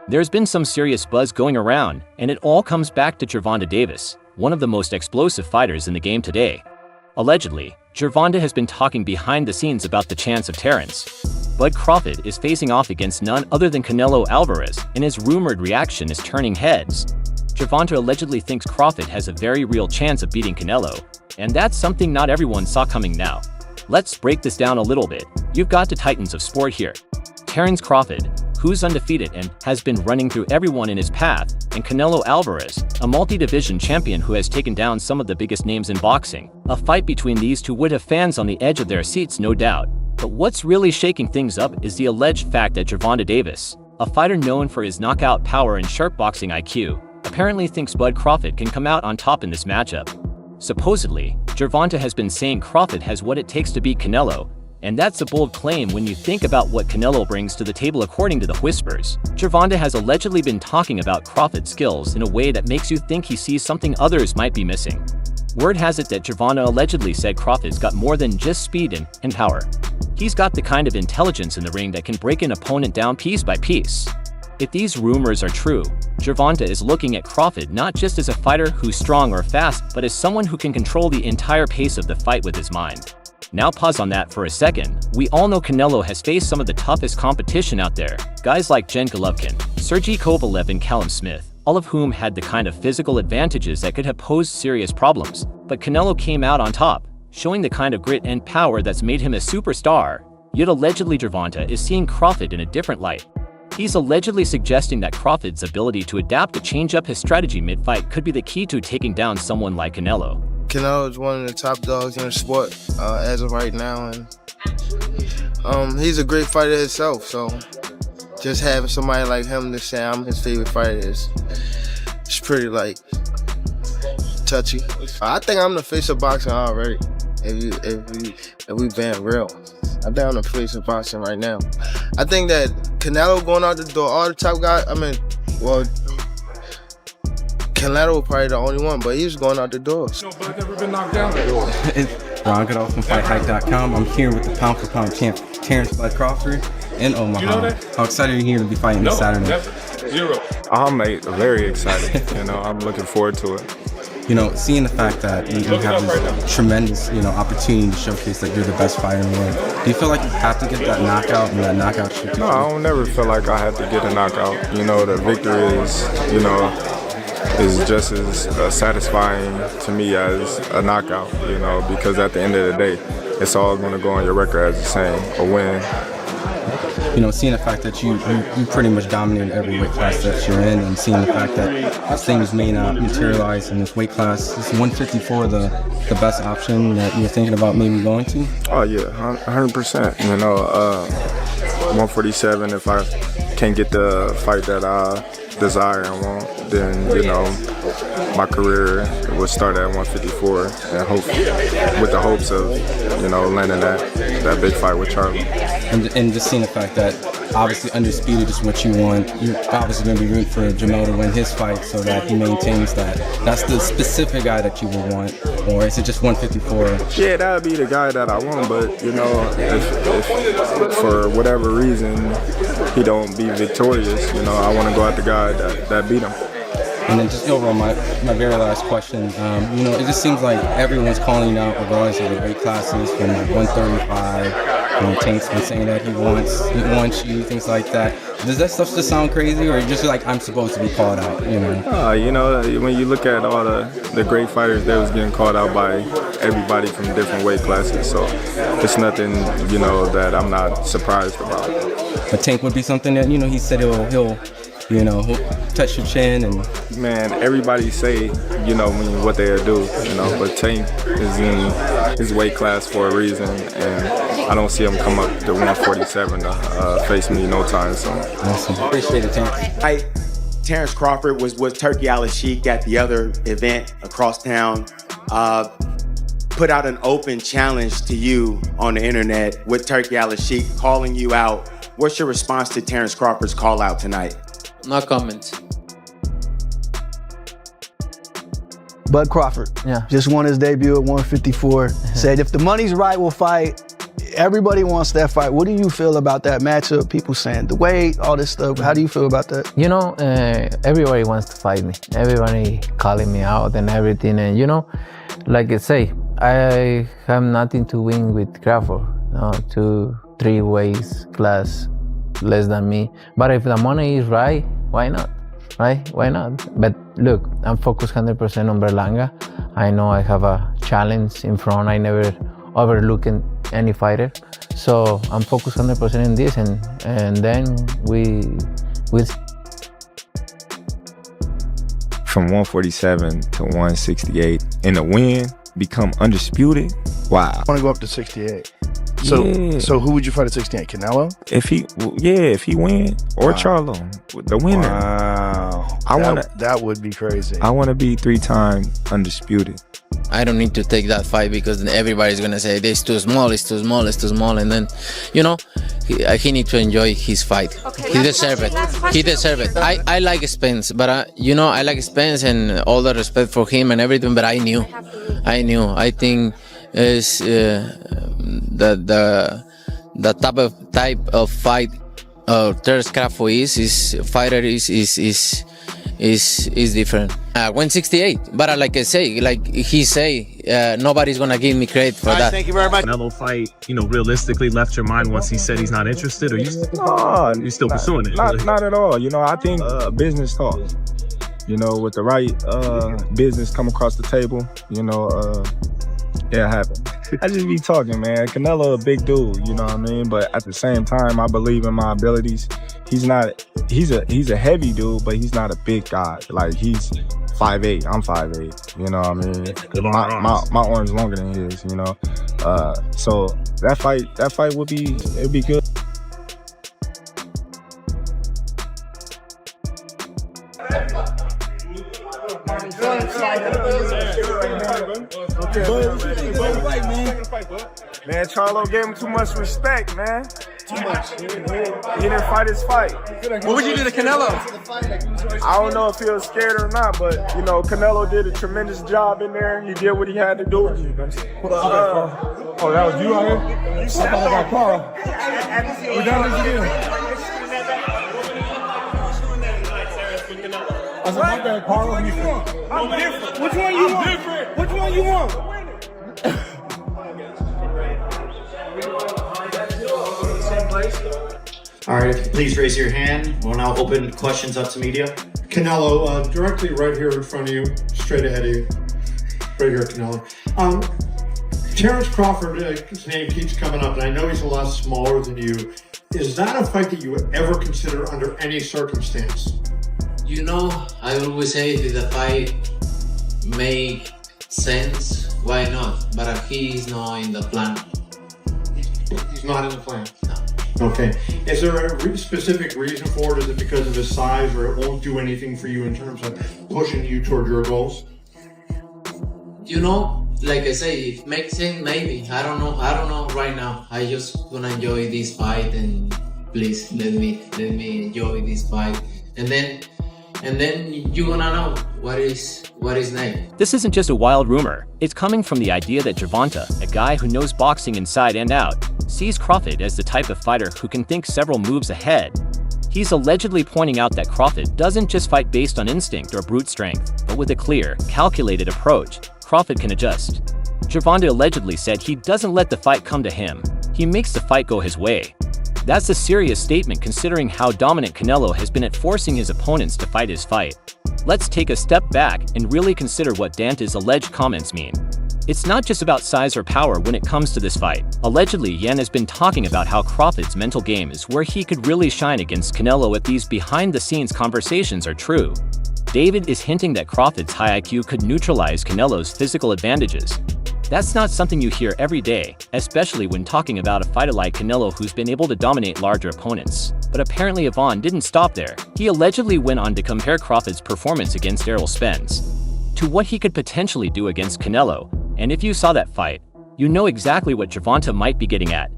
There's been some serious buzz going around, and it all comes back to Gervonta Davis, one of the most explosive fighters in the game today. Allegedly, Gervonta has been talking behind the scenes about the chance of Terence. Bud Crawford is facing off against none other than Canelo Alvarez, and his rumored reaction is turning heads. Gervonta allegedly thinks Crawford has a very real chance of beating Canelo, and that's something not everyone saw coming now. Let's break this down a little bit. You've got the titans of sport here. Terence Crawford, who's undefeated and has been running through everyone in his path, and Canelo Alvarez, a multi-division champion who has taken down some of the biggest names in boxing. A fight between these two would have fans on the edge of their seats, no doubt. But what's really shaking things up is the alleged fact that Gervonta Davis, a fighter known for his knockout power and sharp boxing IQ, apparently thinks Bud Crawford can come out on top in this matchup. Supposedly, Gervonta has been saying Crawford has what it takes to beat Canelo, and that's a bold claim when you think about what Canelo brings to the table according to the whispers. Gervonta has allegedly been talking about Crawford's skills in a way that makes you think he sees something others might be missing. Word has it that Gervonta allegedly said Crawford's got more than just speed and power. He's got the kind of intelligence in the ring that can break an opponent down piece by piece. If these rumors are true, Gervonta is looking at Crawford not just as a fighter who's strong or fast, but as someone who can control the entire pace of the fight with his mind. Now pause on that for a second. We all know Canelo has faced some of the toughest competition out there, guys like Jen Golovkin, Sergey Kovalev and Callum Smith, all of whom had the kind of physical advantages that could have posed serious problems. But Canelo came out on top, showing the kind of grit and power that's made him a superstar. Yet allegedly Gervonta is seeing Crawford in a different light. He's allegedly suggesting that Crawford's ability to adapt to change up his strategy mid-fight could be the key to taking down someone like Canelo. Canelo is one of the top dogs in the sport as of right now, and he's a great fighter himself. So just having somebody like him to say I'm his favorite fighter is pretty touchy. I think I'm the face of boxing already. If we being real, I think I'm the face of boxing right now. I think that Canelo going out the door, all the top guys. Canelo probably the only one, but he's going out the doors. Bud never been knocked down before. It's Ron Goodall from FightHype.com. I'm here with the pound-for-pound champ, Terence Bud Crawford in Omaha. You know that? How excited are you here to be fighting this Saturday? Never. Zero. I'm very excited. I'm looking forward to it. Seeing the fact that you have this tremendous, opportunity to showcase that you're the best fighter in the world, do you feel like you have to get that knockout and that knockout should No, I don't never feel like I have to get a knockout. The victory is just as satisfying to me as a knockout, because at the end of the day, it's all going to go on your record as the same, a win. Seeing the fact that you pretty much dominated every weight class that you're in, and seeing the fact that things may not materialize in this weight class, is 154 the best option that you're thinking about maybe going to? Oh yeah, 100%. 147, if I can't get the fight that I desire and want, then my career would start at 154 and with the hopes of landing that big fight with Charlie. And just seeing the fact that obviously undisputed is what you want. You're obviously going to be rooting for Jamel to win his fight so that he maintains that. That's the specific guy that you would want, or is it just 154? Yeah, that would be the guy that I want, but if for whatever reason he don't be victorious, I want to go at the guy that beat him. And then just overall, my very last question, it just seems like everyone's calling you out regardless of the weight classes from 135. Tank's been saying that he wants you, things like that. Does that stuff just sound crazy, or just like I'm supposed to be called out? When you look at all the great fighters, they was getting called out by everybody from different weight classes. So it's nothing, that I'm not surprised about. But Tank would be something that he said he'll touch your chin and. Man, everybody say what they'll do, but Tank is in his weight class for a reason, and I don't see him come up to 147 to face me no time soon. Awesome. Appreciate it, Tank. Terence Crawford was with Turkey Al-Sheikh at the other event across town. Put out an open challenge to you on the internet with Turkey Al-Sheikh calling you out. What's your response to Terence Crawford's call out tonight? No comment. Bud Crawford, just won his debut at 154. Said if the money's right, we'll fight. everybody wants that fight. What do you feel about that matchup? People saying the weight, all this stuff. How do you feel about that? You know, everybody wants to fight me. Everybody calling me out and everything. And, you know, like I say, I have nothing to win with Crawford. 2-3 weights plus less than me. But if the money is right, why not? Right? Why not? But look, I'm focused 100% on Berlanga. I know I have a challenge in front. I never overlook any fighter. So I'm focused 100% in this, and then we from 147 to 168 in the win, become undisputed. Wow. I want to go up to 68. So who would you fight at 68? Canelo? If he win, or Charlo, the winner. Wow. That would be crazy. I want to be 3-time undisputed. I don't need to take that fight because everybody's gonna say it's too small, it's too small, it's too small, and then, you know, he needs to enjoy his fight. Okay, he deserves it. He deserves it. I like Spence, but you know, I like Spence and all the respect for him and everything. But I knew. I think is the type of fight Terence Crawford is different. 168, but like I say, like he say, nobody's gonna give me credit for that. Thank you very much. Canelo fight, you know, realistically left your mind once he said he's not interested, or you still pursuing it? Not at all. You know, I think business talk. You know, with the right business come across the table, you know, it happened. I just be talking, man. Canelo a big dude, you know what I mean? But at the same time, I believe in my abilities. He's a heavy dude, but he's not a big guy. Like, he's 5'8", I'm 5'8", you know what I mean? My arm's longer than his, you know? So that fight would be good. Man, Charlo gave him too much respect, man. Too much. He didn't fight his fight. What would you do to Canelo? I don't know if he was scared or not, but, you know, Canelo did a tremendous job in there. He did what he had to do. Oh, that was you out here? I thought I got Carl. We done this again. I said, my bad, Carl. I'm different. Which one you want? Which one you want? All right, please raise your hand. We'll now open questions up to media. Canelo, directly right here in front of you, straight ahead of you. Right here, Canelo. Terence Crawford, his name keeps coming up, and I know he's a lot smaller than you. Is that a fight that you would ever consider under any circumstance? You know, I always say if the fight make sense, why not? But he's not in the plan. He's not in the plan? No. Okay. Is there a specific reason for it? Is it because of his size, or it won't do anything for you in terms of pushing you toward your goals? You know, like I say, if it makes sense, maybe. I don't know right now. I just gonna enjoy this fight, and please let me enjoy this fight. And then you're gonna know what is next. This isn't just a wild rumor. It's coming from the idea that Gervonta, a guy who knows boxing inside and out, sees Crawford as the type of fighter who can think several moves ahead. He's allegedly pointing out that Crawford doesn't just fight based on instinct or brute strength, but with a clear, calculated approach. Crawford can adjust. Gervonta allegedly said he doesn't let the fight come to him. He makes the fight go his way. That's a serious statement considering how dominant Canelo has been at forcing his opponents to fight his fight. Let's take a step back and really consider what Danta's alleged comments mean. It's not just about size or power when it comes to this fight. Allegedly, Yan has been talking about how Crawford's mental game is where he could really shine against Canelo if these behind-the-scenes conversations are true. David is hinting that Crawford's high IQ could neutralize Canelo's physical advantages. That's not something you hear every day, especially when talking about a fighter like Canelo who's been able to dominate larger opponents. But apparently Yvonne didn't stop there. He allegedly went on to compare Crawford's performance against Errol Spence to what he could potentially do against Canelo. And if you saw that fight, you know exactly what Gervonta might be getting at.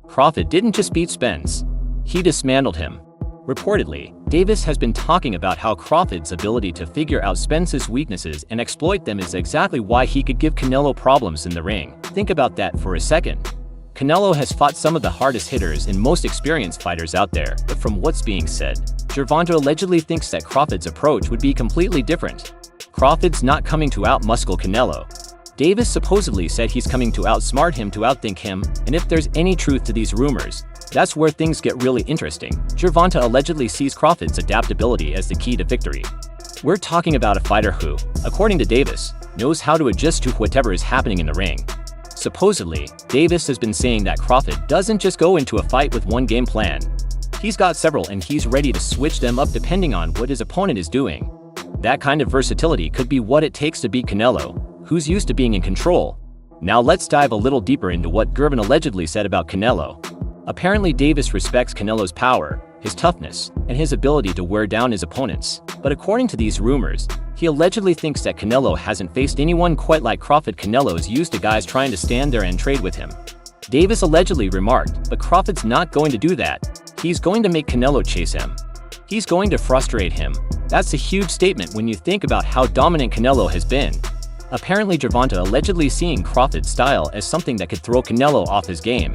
Crawford didn't just beat Spence, he dismantled him. Reportedly, Davis has been talking about how Crawford's ability to figure out Spence's weaknesses and exploit them is exactly why he could give Canelo problems in the ring. Think about that for a second. Canelo has fought some of the hardest hitters and most experienced fighters out there, but from what's being said, Gervonta allegedly thinks that Crawford's approach would be completely different. Crawford's not coming to out-muscle Canelo. Davis supposedly said he's coming to outsmart him to outthink him, and if there's any truth to these rumors, that's where things get really interesting. Gervonta allegedly sees Crawford's adaptability as the key to victory. We're talking about a fighter who, according to Davis, knows how to adjust to whatever is happening in the ring. Supposedly, Davis has been saying that Crawford doesn't just go into a fight with one game plan. He's got several and he's ready to switch them up depending on what his opponent is doing. That kind of versatility could be what it takes to beat Canelo, who's used to being in control. Now let's dive a little deeper into what Gervonta allegedly said about Canelo. Apparently Davis respects Canelo's power, his toughness, and his ability to wear down his opponents. But according to these rumors, he allegedly thinks that Canelo hasn't faced anyone quite like Crawford. Canelo's used to guys trying to stand there and trade with him. Davis allegedly remarked, but Crawford's not going to do that. He's going to make Canelo chase him. He's going to frustrate him. That's a huge statement when you think about how dominant Canelo has been. Apparently Gervonta allegedly seeing Crawford's style as something that could throw Canelo off his game.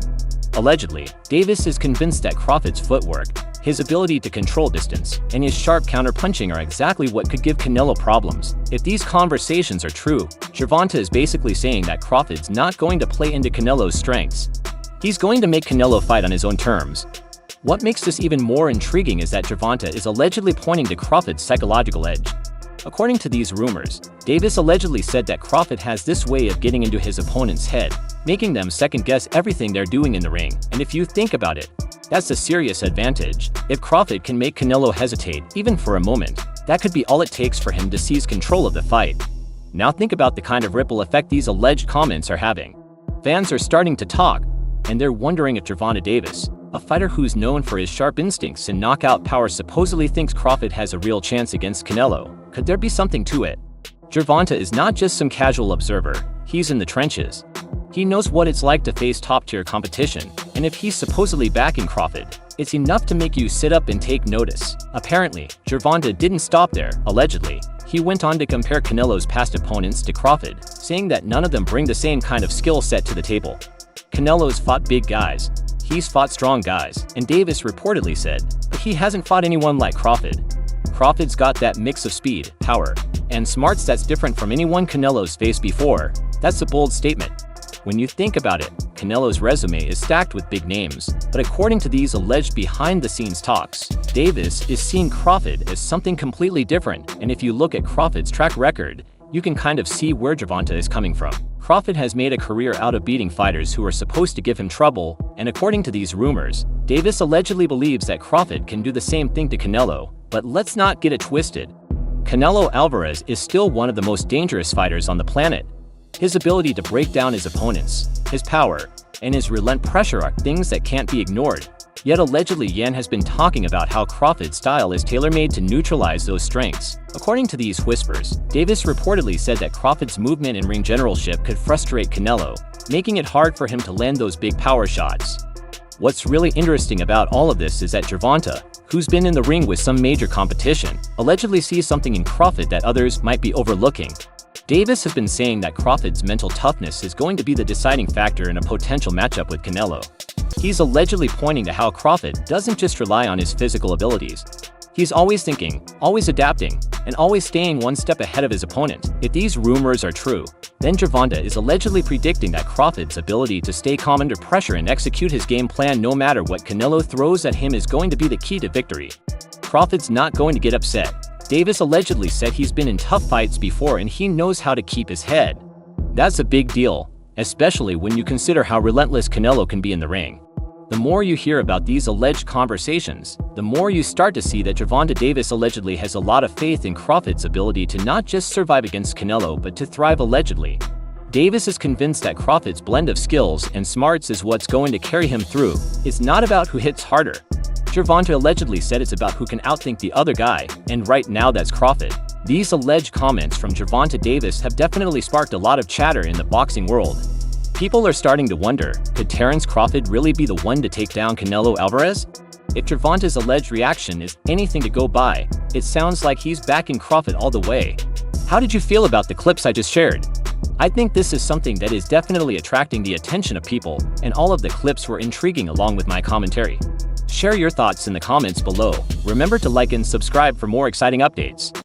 Allegedly, Davis is convinced that Crawford's footwork, his ability to control distance, and his sharp counter-punching are exactly what could give Canelo problems. If these conversations are true, Gervonta is basically saying that Crawford's not going to play into Canelo's strengths. He's going to make Canelo fight on his own terms. What makes this even more intriguing is that Gervonta is allegedly pointing to Crawford's psychological edge. According to these rumors, Davis allegedly said that Crawford has this way of getting into his opponent's head, making them second-guess everything they're doing in the ring. And if you think about it, that's a serious advantage. If Crawford can make Canelo hesitate, even for a moment, that could be all it takes for him to seize control of the fight. Now think about the kind of ripple effect these alleged comments are having. Fans are starting to talk, and they're wondering if Gervonta Davis, a fighter who's known for his sharp instincts and knockout power, supposedly thinks Crawford has a real chance against Canelo. Could there be something to it? Gervonta is not just some casual observer, he's in the trenches. He knows what it's like to face top-tier competition, and if he's supposedly backing Crawford, it's enough to make you sit up and take notice. Apparently, Gervonta didn't stop there. Allegedly, he went on to compare Canelo's past opponents to Crawford, saying that none of them bring the same kind of skill set to the table. Canelo's fought big guys, he's fought strong guys, and Davis reportedly said, but he hasn't fought anyone like Crawford. Crawford's got that mix of speed, power, and smarts that's different from anyone Canelo's faced before. That's a bold statement. When you think about it, Canelo's resume is stacked with big names, but according to these alleged behind-the-scenes talks, Davis is seeing Crawford as something completely different, and if you look at Crawford's track record, you can kind of see where Gervonta is coming from. Crawford has made a career out of beating fighters who are supposed to give him trouble, and according to these rumors, Davis allegedly believes that Crawford can do the same thing to Canelo, but let's not get it twisted. Canelo Alvarez is still one of the most dangerous fighters on the planet. His ability to break down his opponents, his power, and his relentless pressure are things that can't be ignored. Yet allegedly Yan has been talking about how Crawford's style is tailor-made to neutralize those strengths. According to these whispers, Davis reportedly said that Crawford's movement and ring generalship could frustrate Canelo, making it hard for him to land those big power shots. What's really interesting about all of this is that Gervonta, who's been in the ring with some major competition, allegedly sees something in Crawford that others might be overlooking. Davis has been saying that Crawford's mental toughness is going to be the deciding factor in a potential matchup with Canelo. He's allegedly pointing to how Crawford doesn't just rely on his physical abilities. He's always thinking, always adapting, and always staying one step ahead of his opponent. If these rumors are true, then Gervonta is allegedly predicting that Crawford's ability to stay calm under pressure and execute his game plan no matter what Canelo throws at him is going to be the key to victory. Crawford's not going to get upset. Davis allegedly said he's been in tough fights before and he knows how to keep his head. That's a big deal, especially when you consider how relentless Canelo can be in the ring. The more you hear about these alleged conversations, the more you start to see that Gervonta Davis allegedly has a lot of faith in Crawford's ability to not just survive against Canelo but to thrive allegedly. Davis is convinced that Crawford's blend of skills and smarts is what's going to carry him through. It's not about who hits harder. Gervonta allegedly said it's about who can outthink the other guy, and right now that's Crawford. These alleged comments from Gervonta Davis have definitely sparked a lot of chatter in the boxing world. People are starting to wonder, could Terence Crawford really be the one to take down Canelo Alvarez? If Gervonta's alleged reaction is anything to go by, it sounds like he's backing Crawford all the way. How did you feel about the clips I just shared? I think this is something that is definitely attracting the attention of people, and all of the clips were intriguing along with my commentary. Share your thoughts in the comments below. Remember to like and subscribe for more exciting updates.